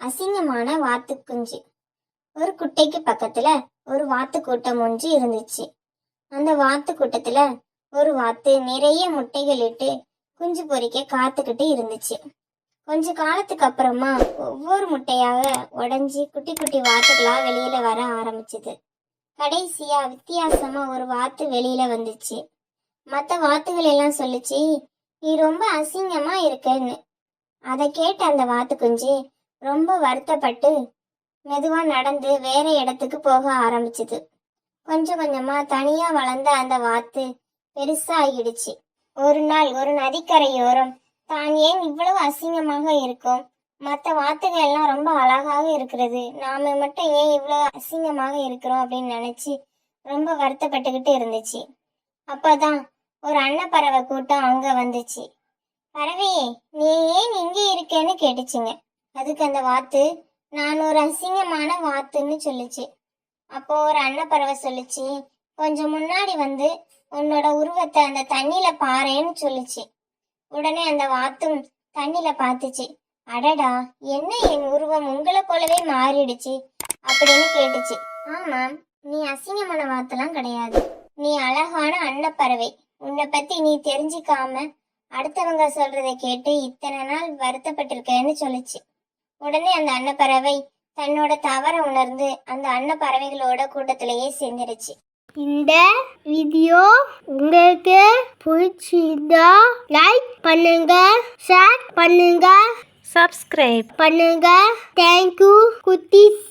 அசிங்கமான வாத்து குஞ்சு. ஒரு குட்டைக்கு பக்கத்துல ஒரு வாத்து கூட்டம் ஒன்று இருந்துச்சு. அந்த வாத்து கூட்டத்துல ஒரு வாத்து நிறைய முட்டைகள் இட்டு குஞ்சு பொரிக்க காத்துக்கிட்டு இருந்துச்சு. கொஞ்ச காலத்துக்கு அப்புறமா ஒவ்வொரு முட்டையாக உடைஞ்சி குட்டி குட்டி வாத்துகளா வெளியில வர ஆரம்பிச்சது. கடைசியா வித்தியாசமா ஒரு வாத்து வெளியில வந்துச்சு. மற்ற வாத்துகள் எல்லாம் சொல்லுச்சு, நீ ரொம்ப அசிங்கமா இருக்கன்னு. அதை கேட்ட அந்த வாத்து குஞ்சு ரொம்ப வருத்தப்பட்டு மெதுவா நடந்து வேற இடத்துக்கு போக ஆரம்பிச்சது. கொஞ்சம் கொஞ்சமா தனியா வளர்ந்த அந்த வாத்து பெருசா ஆகிடுச்சு. ஒரு நாள் ஒரு நதிக்கரையோரம் தான் ஏன் இவ்வளவு அசிங்கமாக இருக்கும், மற்ற வாத்துகள் எல்லாம் ரொம்ப அழகாக இருக்கிறது, நாம மட்டும் ஏன் இவ்வளவு அசிங்கமாக இருக்கிறோம் அப்படின்னு நினைச்சு ரொம்ப வருத்தப்பட்டுக்கிட்டு இருந்துச்சு. அப்பதான் ஒரு அன்னப்பறவை கூட்டம் அங்க வந்துச்சு. பறவையே, நீ ஏன் இங்கே இருக்கேன்னு கேட்டுச்சுங்க. அதுக்கு அந்த வாத்து, நான் ஒரு அசிங்கமான வாத்துன்னு சொல்லுச்சு. அப்போ ஒரு அன்னப்பறவை சொல்லுச்சு, கொஞ்சம் முன்னாடி வந்து உன்னோட உருவத்தை அந்த தண்ணியில பாறேன்னு சொல்லுச்சு. உடனே அந்த வாத்தும் தண்ணியில பார்த்துச்சு. அடடா, என்ன என் உருவம் உங்களை போலவே மாறிடுச்சு அப்படின்னு கேட்டுச்சு. ஆமாம், நீ அசிங்கமான வாத்துலாம் கிடையாது, நீ அழகான அன்னப்பறவை. உன்னை பத்தி நீ தெரிஞ்சுக்காம அடுத்தவங்க சொல்றதை கேட்டு இத்தனை நாள் வருத்தப்பட்டிருக்கேன்னு சொல்லுச்சு. உடனே அந்த அன்னப்பறவை தன்னோட தவற உணர்ந்து அந்த அன்னப்பறவைகளோட கூட்டத்திலேயே சேர்ந்துருச்சு. இந்த வீடியோ உங்களுக்கு பிடிச்சிருந்தா லைக் பண்ணுங்க, ஷேர் பண்ணுங்க, சப்ஸ்கிரைப் பண்ணுங்க. தேங்க்யூ குட்டீஸ்.